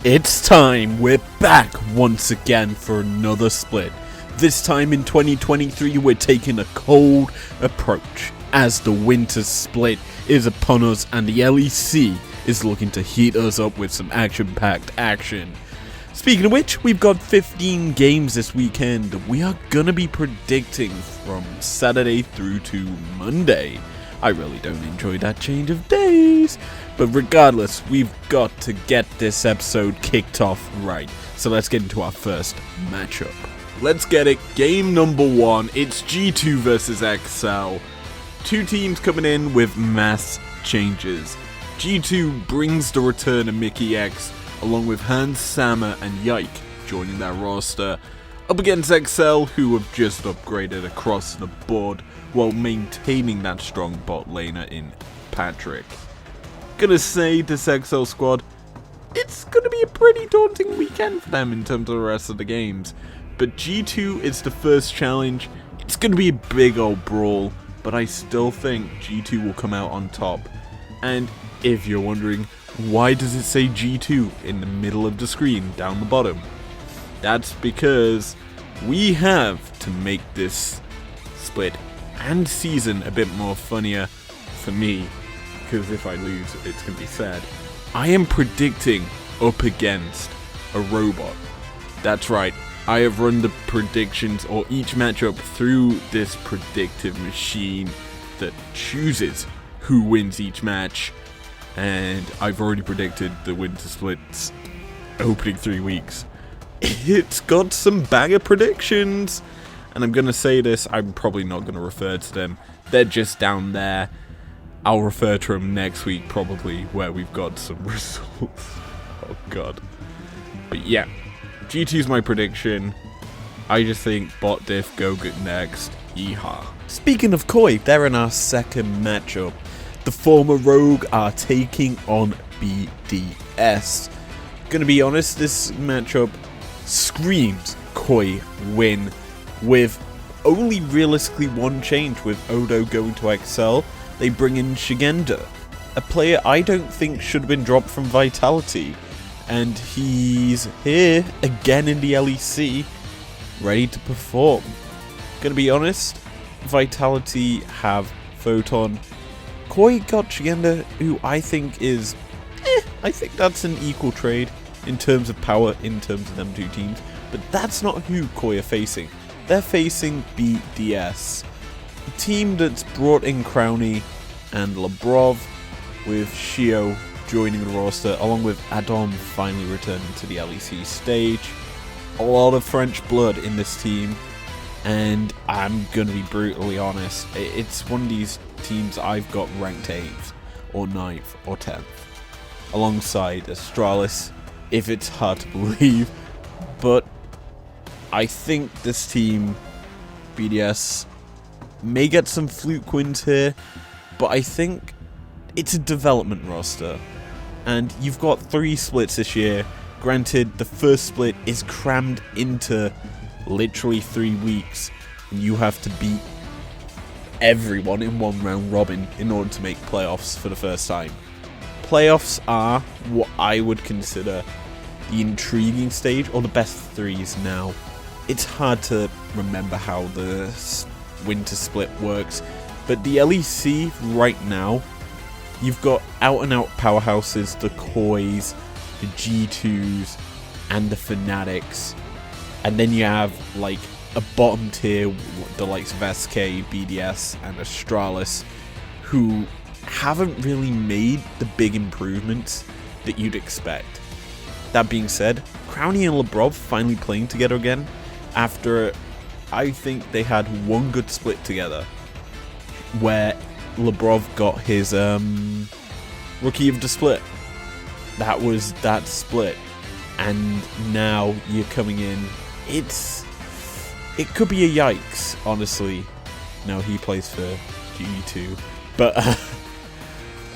It's time, we're back once again for another split. This time in 2023 we're taking a cold approach as the winter split is upon us and the LEC is looking to heat us up with some action-packed action. Speaking of which, we've got 15 games this weekend. We are gonna be predicting from Saturday through to Monday. I really don't enjoy that change of days. But regardless, we've got to get this episode kicked off right. So let's get into our first matchup. Let's get it. Game number one. It's G2 versus XL. Two teams coming in with mass changes. G2 brings the return of Mickey X, along with Hans Sammer and Yike joining their roster, up against XL, who have just upgraded across the board while maintaining that strong bot laner in Patrick. Gonna say this XL squad, it's gonna be a pretty daunting weekend for them in terms of the rest of the games. But G2 is the first challenge. It's gonna be a big old brawl, but I still think G2 will come out on top. And if you're wondering, why does it say G2 in the middle of the screen down the bottom? That's because we have to make this split and season a bit more funnier for me, because if I lose, it's going to be sad. I am predicting up against a robot. That's right, I have run the predictions or each matchup through this predictive machine that chooses who wins each match, and I've already predicted the winter splits opening 3 weeks. It's got some banger predictions, and I'm going to say this, I'm probably not going to refer to them. They're just down there. I'll refer to them next week probably, where we've got some results. Oh god. But yeah, G2's my prediction. I just think bot diff go good next. Yeehaw. Speaking of Koi, they're in our second matchup. The former Rogue are taking on BDS. Gonna be honest, this matchup screams Koi win, with only realistically one change. With Odo going to XL, they bring in Shigenda, a player I don't think should have been dropped from Vitality, and he's here again in the LEC, ready to perform. Gonna be honest, Vitality have Photon. Koi got Shigenda, who I think is, I think that's an equal trade in terms of power, in terms of them two teams, but that's not who Koi are facing. They're facing BDS, a team that's brought in Crowny and Labrov, with Shio joining the roster, along with Adam finally returning to the LEC stage. A lot of French blood in this team, and I'm gonna be brutally honest, it's one of these teams I've got ranked 8th, or 9th, or 10th, alongside Astralis, if it's hard to believe, but I think this team, BDS, may get some fluke wins here, but I think it's a development roster, and you've got 3 splits this year. Granted, the first split is crammed into literally 3 weeks, and you have to beat everyone in one round robin in order to make playoffs for the first time. Playoffs are what I would consider the intriguing stage, or the best 3s now. It's hard to remember how the winter split works, but the LEC right now, you've got out-and-out powerhouses, the Kois, the G2s, and the Fanatics, and then you have like a bottom tier, the likes of SK, BDS, and Astralis, who haven't really made the big improvements that you'd expect. That being said, Crowny and Labrov finally playing together again, after I think they had one good split together, where Labrov got his Rookie of the Split. That was that split, and now you're coming in. It could be a yikes, honestly. No, he plays for G2, but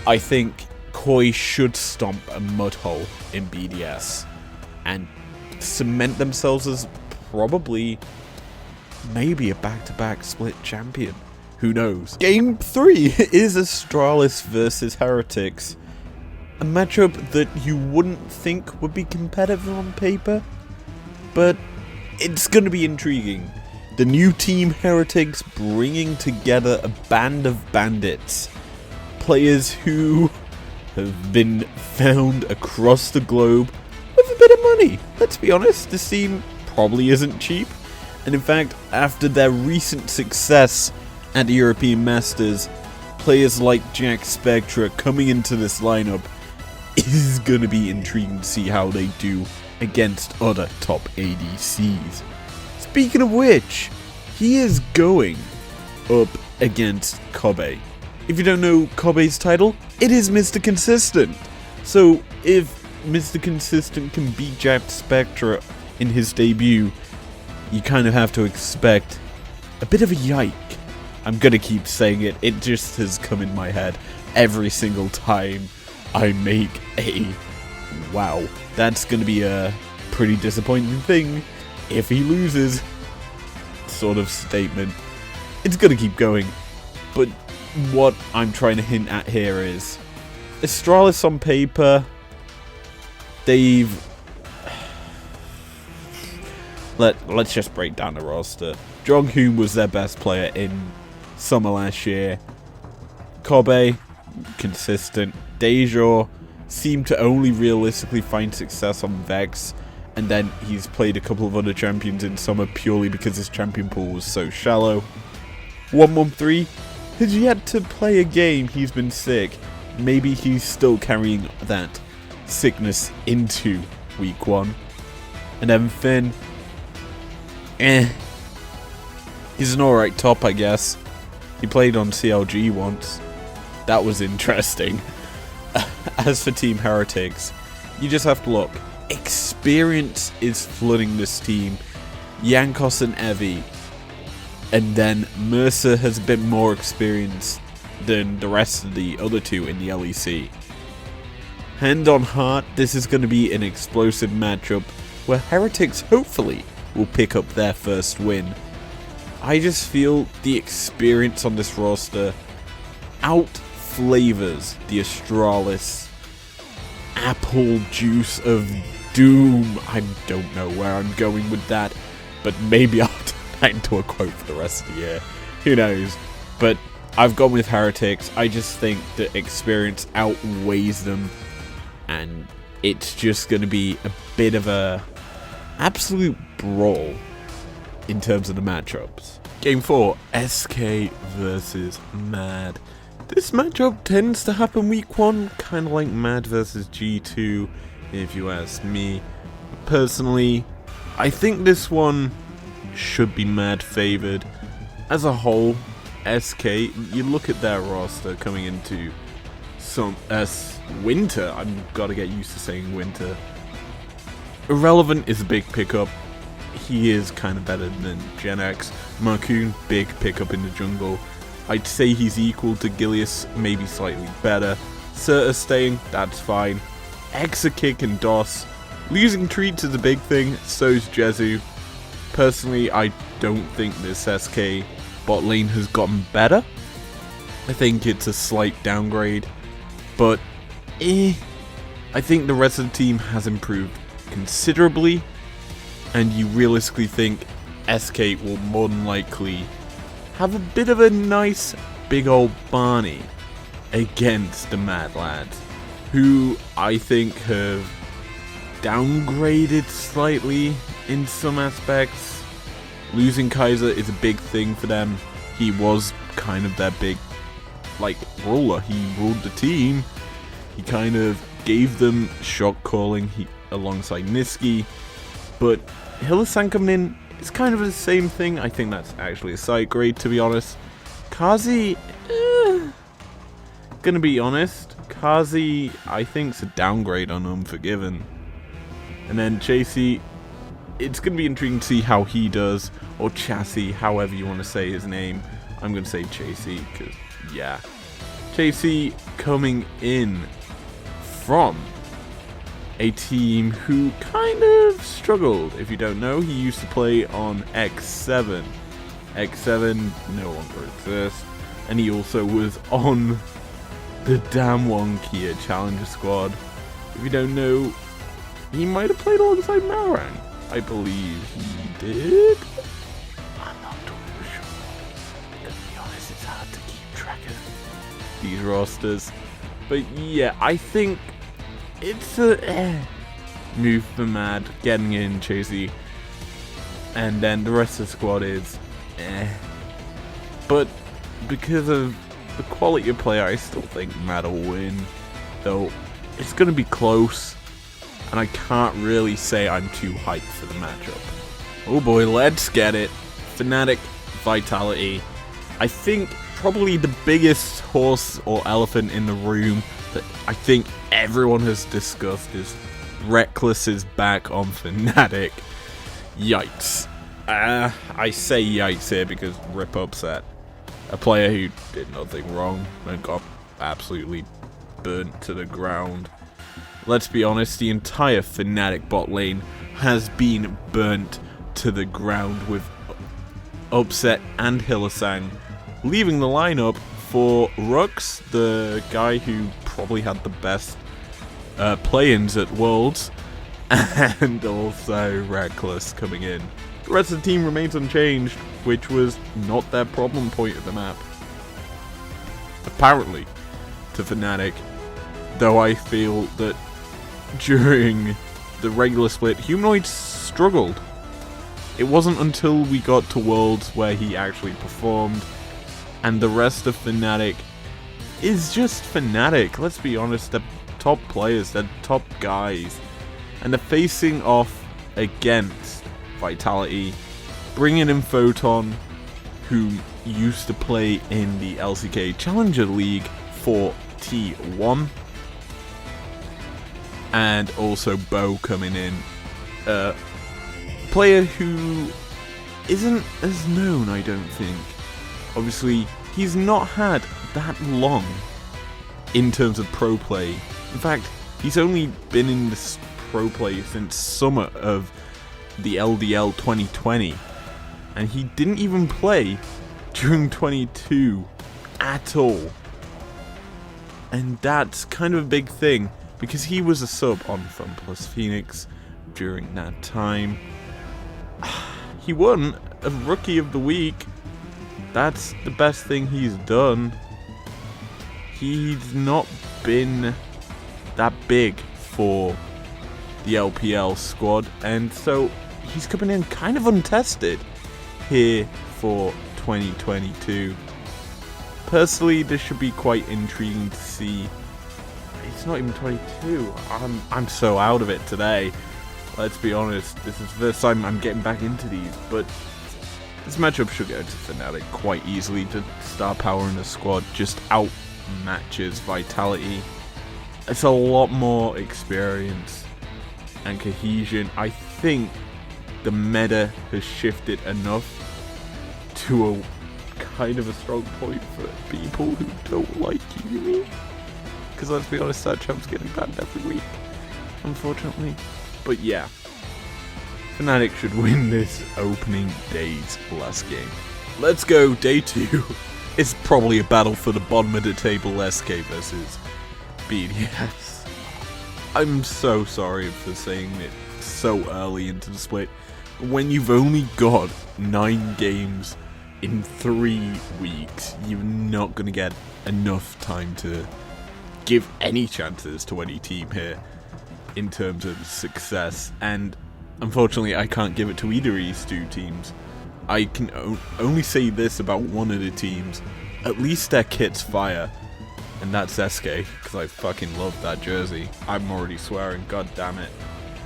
I think Koi should stomp a mud hole in BDS and cement themselves as probably maybe a back-to-back split champion. Who knows? Game 3 is Astralis versus Heretics. A matchup that you wouldn't think would be competitive on paper, but it's going to be intriguing. The new team Heretics bringing together a band of bandits, players who have been found across the globe with a bit of money. Let's be honest, this team probably isn't cheap, and in fact, after their recent success at the European Masters, players like Jack Spectra coming into this lineup is going to be intriguing to see how they do against other top ADCs. Speaking of which, he is going up against Kobe. If you don't know Kobe's title, it is Mr. Consistent. So if Mr. Consistent can beat Jack Spectra in his debut, you kind of have to expect a bit of a yike. I'm gonna keep saying it, it just has come in my head every single time I make a wow. That's gonna be a pretty disappointing thing if he loses sort of statement. It's gonna keep going, but what I'm trying to hint at here is Astralis on paper, let's just break down the roster. Jonghoon was their best player in summer last year. Kobe, consistent. Deja seemed to only realistically find success on Vex, and then he's played a couple of other champions in summer purely because his champion pool was so shallow. 113 has yet to play a game, he's been sick. Maybe he's still carrying that sickness into week 1. And then Finn, he's an alright top, I guess. He played on CLG once. That was interesting. As for Team Heretics, you just have to look. Experience is flooding this team. Yankos and Evie. And then Mercer has a bit more experience than the rest of the other two in the LEC. Hand on heart, this is going to be an explosive matchup where Heretics hopefully will pick up their first win. I just feel the experience on this roster out-flavors the Astralis apple juice of doom. I don't know where I'm going with that, but maybe I'll turn that into a quote for the rest of the year. Who knows? But I've gone with Heretics. I just think the experience outweighs them, and it's just going to be a bit of a absolute brawl in terms of the matchups. Game 4, SK versus Mad. This matchup tends to happen week 1, kind of like Mad versus G2, if you ask me. Personally, I think this one should be Mad favored. As a whole, SK, you look at their roster coming into some winter. I've got to get used to saying winter. Irrelevant is a big pickup. He is kind of better than Gen X. Marcoon, big pickup in the jungle. I'd say he's equal to Gilius, maybe slightly better. Serta staying, that's fine. Exakick and DOS. Losing Treats is a big thing, so's Jezu. Personally, I don't think this SK bot lane has gotten better. I think it's a slight downgrade, but I think the rest of the team has improved considerably, and you realistically think SK will more than likely have a bit of a nice big old Barney against the Mad Lads, who I think have downgraded slightly in some aspects. Losing Kaiser is a big thing for them. He was kind of their big, ruler. He ruled the team. He kind of gave them shot calling alongside Niski. But Hilisan coming in is kind of the same thing. I think that's actually a side grade, to be honest. Kazi, gonna be honest, Kazi, I think's a downgrade on Unforgiven. And then Chasey, it's gonna be intriguing to see how he does, or Chassis, however you want to say his name. I'm gonna say Chasey, because, yeah. Chasey coming in from a team who kind of struggled. If you don't know, he used to play on X7. X7 no longer exists. And he also was on the damn Wonkia Challenger squad. If you don't know, he might have played alongside Marang. I believe he did. I'm not too sure. To be honest, it's hard to keep track of these rosters. But yeah, I think it's a move for Mad, getting in Chasey. And then the rest of the squad is But because of the quality of play, I still think Mad will win. Though it's going to be close. And I can't really say I'm too hyped for the matchup. Oh boy, let's get it. Fnatic, Vitality. I think probably the biggest horse or elephant in the room that I think everyone has discussed is Reckless is back on Fnatic. Yikes. I say yikes here because Rip Upset, a player who did nothing wrong and got absolutely burnt to the ground. Let's be honest, the entire Fnatic bot lane has been burnt to the ground with Upset and Hylissang leaving the lineup for Rux, the guy who probably had the best play-ins at Worlds, and also Reckless coming in. The rest of the team remains unchanged, which was not their problem point of the map. Apparently, to Fnatic, though I feel that during the regular split, Humanoid struggled. It wasn't until we got to Worlds where he actually performed, and the rest of Fnatic is just Fnatic. Let's be honest, they're top players, they're top guys, and they're facing off against Vitality, bringing in Photon, who used to play in the LCK Challenger League for T1, and also Bo coming in, player who isn't as known, I don't think. Obviously, he's not had that long in terms of pro play. In fact, he's only been in this pro play since summer of the LDL 2020, and he didn't even play during 22 at all. And that's kind of a big thing, because he was a sub on Fun Plus Phoenix during that time. He won a Rookie of the Week. That's the best thing he's done. He's not been that big for the LPL squad, and so he's coming in kind of untested here for 2022. Personally, this should be quite intriguing to see. It's not even 22. I'm so out of it today. Let's be honest, this is the first time I'm getting back into these, but this matchup should go to Fnatic quite easily. The star power in the squad just outmatches Vitality. It's a lot more experience and cohesion. I think the meta has shifted enough to a kind of a strong point for people who don't like Yumi. Because let's be honest, that champ's getting banned every week, unfortunately. But yeah, Fnatic should win this opening day's last game. Let's go, day 2. It's probably a battle for the bottom of the table, SK versus BDS. I'm so sorry for saying it so early into the split. When you've only got 9 games in 3 weeks, you're not going to get enough time to give any chances to any team here in terms of success, and unfortunately I can't give it to either of these two teams. I can only say this about one of the teams: at least their kit's fire, and that's SK, because I fucking love that jersey. I'm already swearing, god damn it.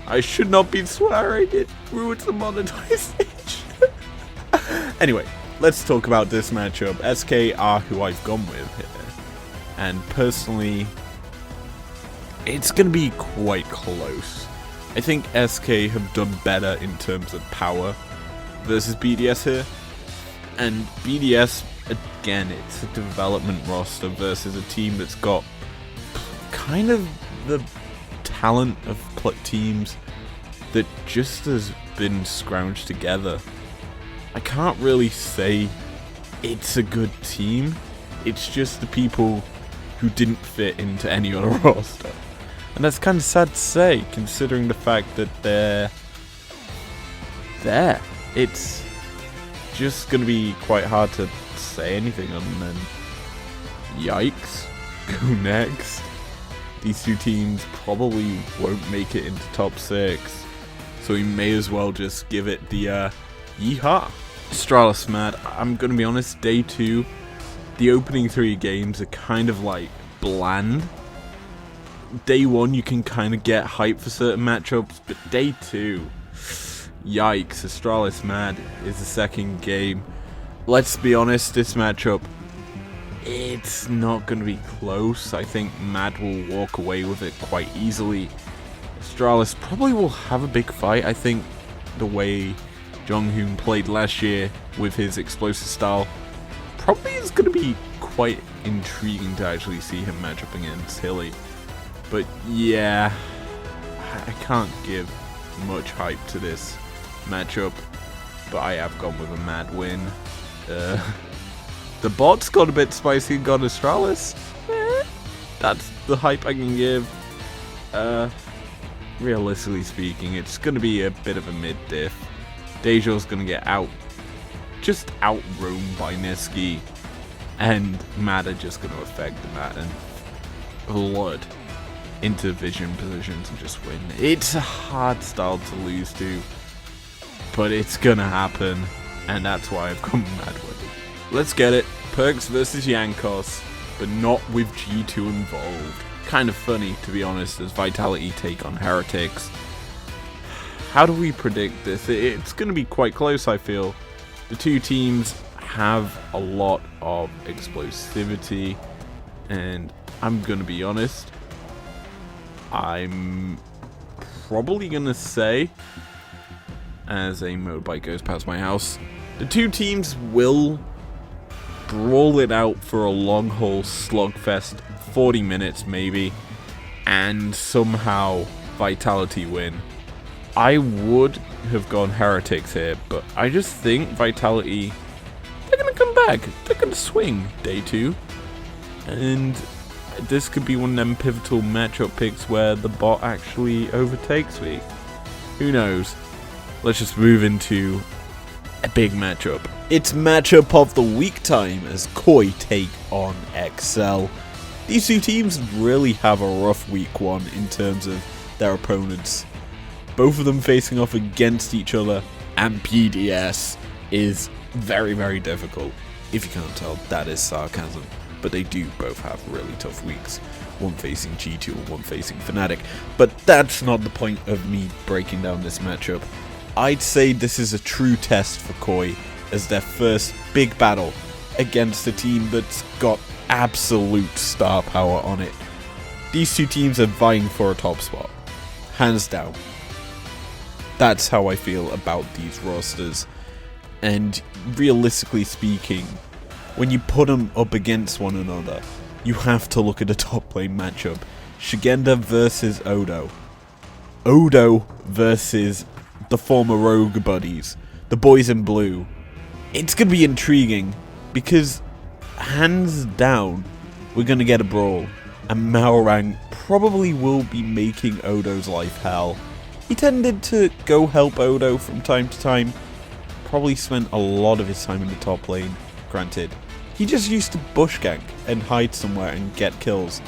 I should not be swearing, it ruins the monetization. Anyway, let's talk about this matchup. SK are who I've gone with here, and personally, it's going to be quite close. I think SK have done better in terms of power versus BDS here. And BDS, again, it's a development roster versus a team that's got kind of the talent of teams that just has been scrounged together. I can't really say it's a good team. It's just the people who didn't fit into any other roster. And that's kind of sad to say, considering the fact that they're there. It's just going to be quite hard to say anything other than yikes. Go next. These two teams probably won't make it into top 6, so we may as well just give it the yeehaw. Astralis Mad, I'm going to be honest, day 2, the opening 3 games are kind of like bland. Day 1 you can kind of get hype for certain matchups, but day 2, yikes, Astralis Mad is the second game. Let's be honest, this matchup, it's not going to be close. I think Mad will walk away with it quite easily. Astralis probably will have a big fight. I think the way Jonghoon played last year with his explosive style probably is going to be quite intriguing to actually see him match up against Hilly. But yeah, I can't give much hype to this matchup, but I have gone with a Mad win. The bots got a bit spicy and got Astralis. That's the hype I can give. Realistically speaking, it's going to be a bit of a mid-diff. Dejo's going to get just out-roamed by Niski, and Mad are just going to affect the Mad and flood into vision positions and just win. It's a hard style to lose to, but it's gonna happen, and that's why I've gone Mad with it. Let's get it. Perks versus Yankos, but not with G2 involved. Kind of funny, to be honest, as Vitality take on Heretics. How do we predict this? It's gonna be quite close, I feel. The two teams have a lot of explosivity, and I'm gonna be honest, I'm probably gonna say, as a motorbike goes past my house, the two teams will brawl it out for a long haul slugfest, 40 minutes maybe, and somehow Vitality win. I would have gone Heretics here, but I just think Vitality, they're gonna come back, they're gonna swing day 2, and this could be one of them pivotal matchup picks where the bot actually overtakes me. Who knows? Let's just move into a big matchup. It's matchup of the week time as Koi take on XL. These two teams really have a rough week 1 in terms of their opponents. Both of them facing off against each other, and PDS is very, very difficult. If you can't tell, that is sarcasm. But they do both have really tough weeks, one facing G2 and one facing Fnatic. But that's not the point of me breaking down this matchup. I'd say this is a true test for Koi as their first big battle against a team that's got absolute star power on it. These two teams are vying for a top spot, hands down. That's how I feel about these rosters, and realistically speaking, when you put them up against one another, you have to look at the top lane matchup. Shigenda versus Odo. Odo versus the former Rogue buddies, the boys in blue. It's going to be intriguing because hands down, we're going to get a brawl, and Maorang probably will be making Odo's life hell. He tended to go help Odo from time to time, probably spent a lot of his time in the top lane, granted. He just used to bush gank and hide somewhere and get kills.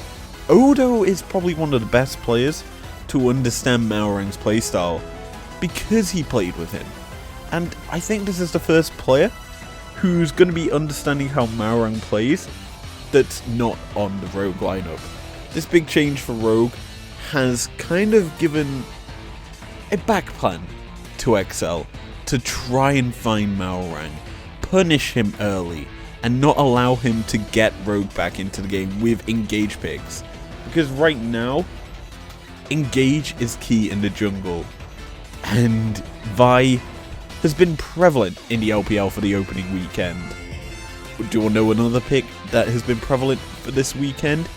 Odo is probably one of the best players to understand Maorang's playstyle because he played with him. And I think this is the first player who's going to be understanding how Maorang plays that's not on the Rogue lineup. This big change for Rogue has kind of given a back plan to XL to try and find Maorang, punish him early, and not allow him to get Rogue back into the game with engage picks. Because right now, engage is key in the jungle, and Vi has been prevalent in the LPL for the opening weekend. Do you want to know another pick that has been prevalent for this weekend?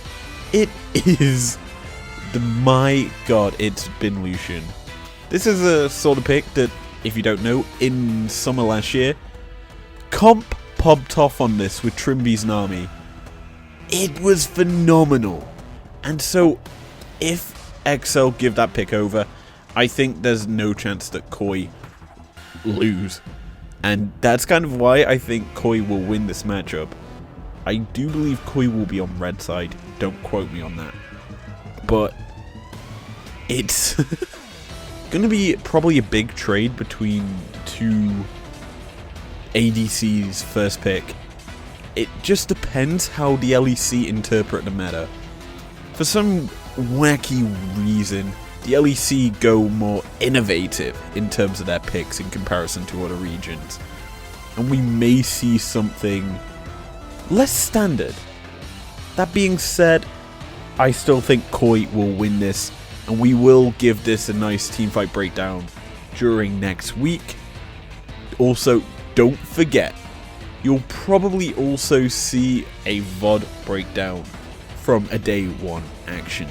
It is my god, it's been Lucian. This is a sort of pick that, if you don't know, in summer last year, Comp popped off on this with Trimby's Nami. it was phenomenal. And so, if XL give that pick over, I think there's no chance that Koi lose. And that's kind of why I think Koi will win this matchup. I do believe Koi will be on red side. Don't quote me on that. But it's going to be probably a big trade between two ADC's first pick. It just depends how the LEC interpret the meta. For some wacky reason, the LEC go more innovative in terms of their picks in comparison to other regions. And we may see something less standard. That being said, I still think Koi will win this, and we will give this a nice teamfight breakdown during next week. Also, don't forget, you'll probably also see a VOD breakdown from a day one action.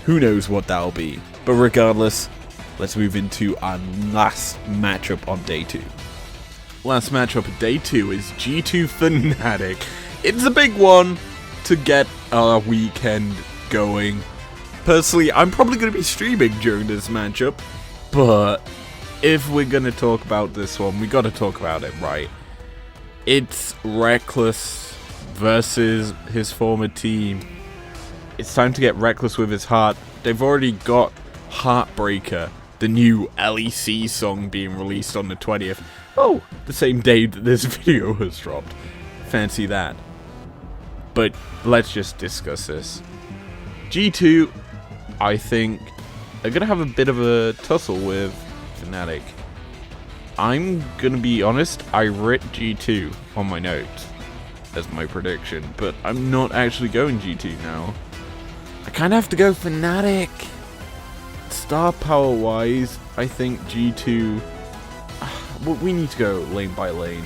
Who knows what that'll be, but regardless, let's move into our last matchup on day 2. Last matchup of day 2 is G2 Fnatic. It's a big one to get our weekend going. Personally, I'm probably going to be streaming during this matchup, but if we're going to talk about this one, we got to talk about it right. It's Reckless versus his former team. It's time to get reckless with his heart. They've already got Heartbreaker, the new LEC song being released on the 20th. Oh, the same day that this video was dropped. Fancy that. But let's just discuss this. G2, I think, are going to have a bit of a tussle with Fnatic. I'm going to be honest, I writ G2 on my notes as my prediction, but I'm not actually going G2 now. I kind of have to go Fnatic. Star power wise, I think G2, we need to go lane by lane.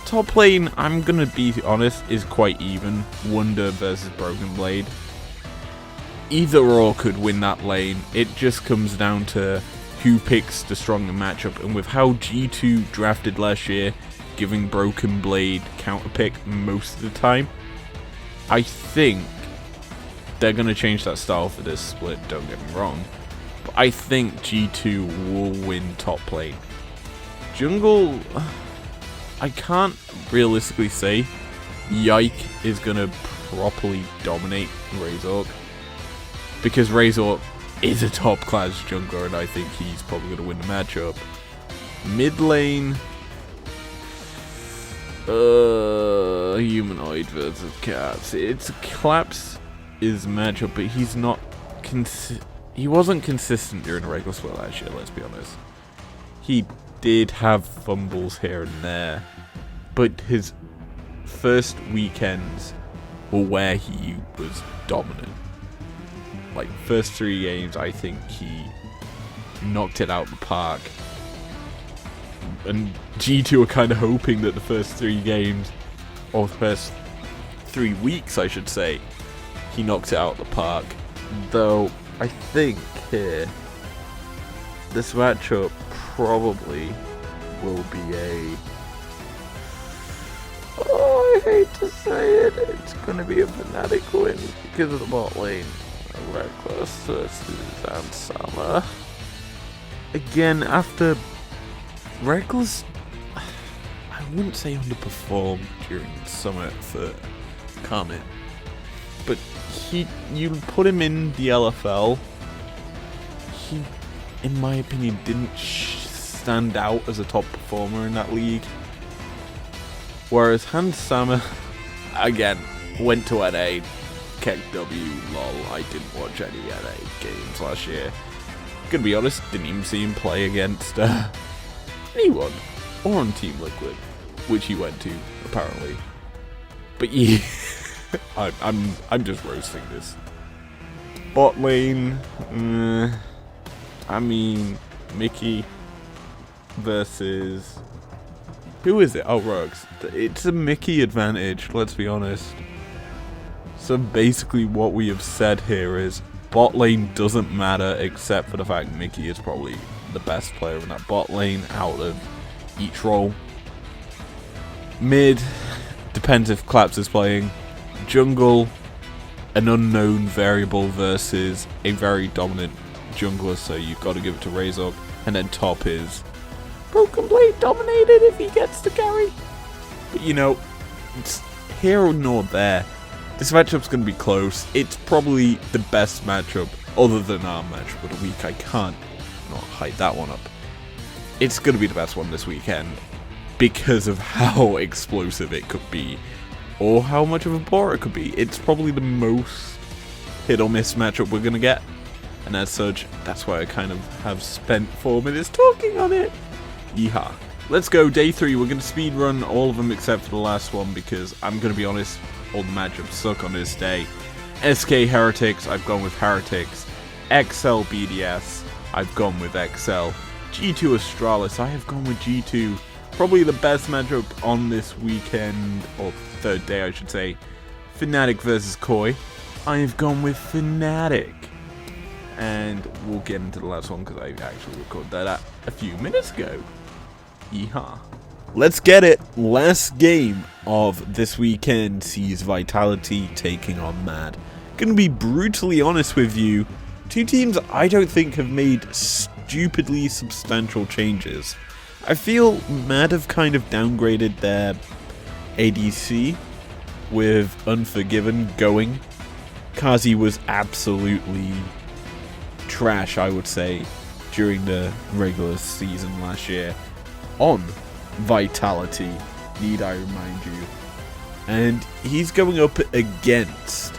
Top lane, I'm going to be honest, is quite even. Wunder versus Broken Blade. Either or could win that lane. It just comes down to who picks the stronger matchup, and with how G2 drafted last year, giving Broken Blade counterpick most of the time, I think they're going to change that style for this split, don't get me wrong. But I think G2 will win top lane. Jungle, I can't realistically say Yike is going to properly dominate Razork, because Razork is a top class jungler, and I think he's probably going to win the matchup. Mid lane, Humanoid versus Cats. It's Collapse is matchup, but he's not he wasn't consistent during the regular split last year, let's be honest. He did have fumbles here and there, but his first weekends were where he was dominant. Like, first 3 games, I think he knocked it out the park. And G2 are kind of hoping that the first 3 games, or the first 3 weeks, I should say, he knocked it out the park. Though, I think here, this matchup probably will be a... Oh, I hate to say it, it's going to be a Fnatic win because of the bot lane. Reckless versus Ansama. Again, after Reckless, I wouldn't say underperformed during summer for Comet, but you put him in the LFL, he, in my opinion, didn't stand out as a top performer in that league. Whereas Hans Sama, again, went to NA, kept W, lol, I didn't watch any NA games last year. Gonna be honest, didn't even see him play against anyone, or on Team Liquid, which he went to, apparently. But yeah, I'm just roasting this. Bot lane, I mean, Mickey versus... Who is it? Oh, Rugs. It's a Mickey advantage, let's be honest. So basically what we have said here is bot lane doesn't matter, except for the fact Mickey is probably the best player in that bot lane out of each role. Mid, depends if Claps is playing. jungle, an unknown variable versus a very dominant jungler, so you've got to give it to Razork. And then top is Broken Blade dominated if he gets the carry. But you know, it's here nor there. This matchup's going to be close. It's probably the best matchup other than our matchup of the week. I can't not hide that one up. It's going to be the best one this weekend because of how explosive it could be, or how much of a bore it could be. It's probably the most hit or miss matchup we're going to get, and as such, that's why I kind of have spent 4 minutes talking on it. Yeehaw. Let's go, day 3. We're going to speed run all of them except for the last one, because I'm going to be honest, all the matchups suck on this day. SK Heretics, I've gone with Heretics. XL BDS, I've gone with XL. G2 Astralis, I have gone with G2. Probably the best matchup on this weekend, or third day I should say. Fnatic versus Koi, I have gone with Fnatic. And we'll get into the last one because I actually recorded that a few minutes ago. Yeehaw. Let's get it. Last game of this weekend sees Vitality taking on Mad. Gonna be brutally honest with you, two teams I don't think have made stupidly substantial changes. I feel Mad have kind of downgraded their ADC with Unforgiven going. Kazi was absolutely trash, I would say, during the regular season last year on Vitality, need I remind you. And he's going up against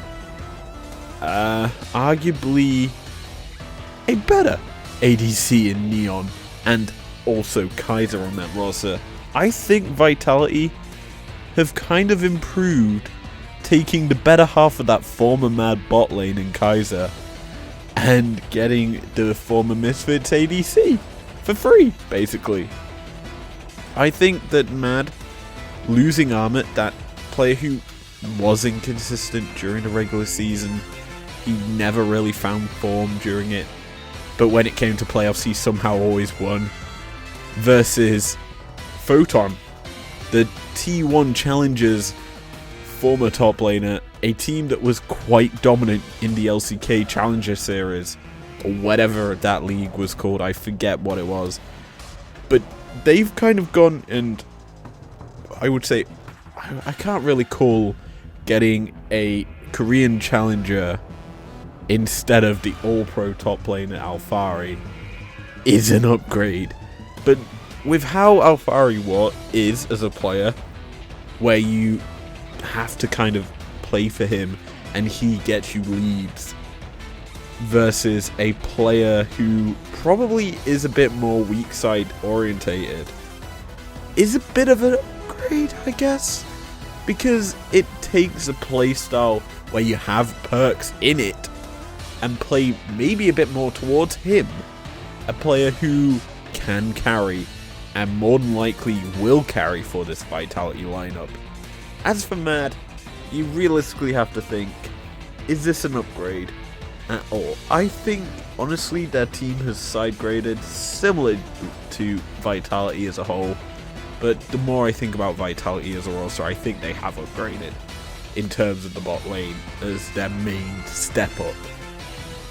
arguably a better ADC in Neon and also Kaiser on that roster. I think Vitality have kind of improved, taking the better half of that former Mad bot lane in Kaiser and getting the former Misfits ADC for free, basically. I think that Mad losing Armut, that player who was inconsistent during the regular season, he never really found form during it, but when it came to playoffs he somehow always won, versus Photon, the T1 Challengers former top laner, a team that was quite dominant in the LCK Challenger Series, or whatever that league was called, I forget what it was. But they've kind of gone, and I would say, I can't really call getting a Korean Challenger instead of the all-pro top laner Alphari is an upgrade. But with how Alphari is as a player, where you have to kind of play for him and he gets you leads, versus a player who probably is a bit more weak side orientated, is a bit of an upgrade, I guess, because it takes a playstyle where you have perks in it and play maybe a bit more towards him, a player who can carry and more than likely will carry for this Vitality lineup. As for Mad, you realistically have to think, is this an upgrade at all? I think, honestly, their team has side-graded similar to Vitality as a whole, but the more I think about Vitality as a roster, I think they have upgraded in terms of the bot lane as their main step up.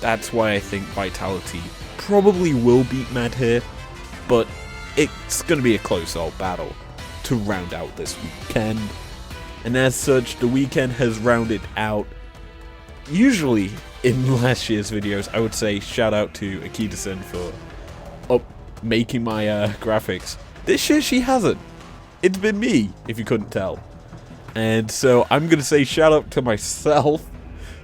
That's why I think Vitality probably will beat Mad here, but it's going to be a close old battle to round out this weekend. And as such, the weekend has rounded out. Usually, in last year's videos, I would say shout out to Akita-san for making my graphics. This year, she hasn't. It's been me, if you couldn't tell. And so, I'm going to say shout out to myself.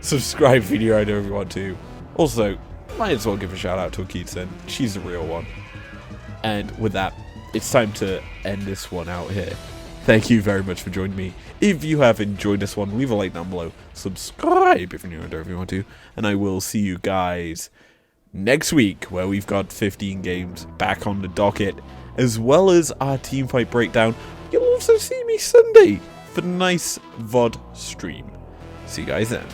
Subscribe if you know if you want to. Also, might as well give a shout out to Akita-san. She's the real one. And with that, it's time to end this one out here. Thank you very much for joining me. If you have enjoyed this one, leave a like down below. Subscribe if you're new and if you want to. And I will see you guys next week, where we've got 15 games back on the docket, as well as our teamfight breakdown. You'll also see me Sunday for the nice VOD stream. See you guys then.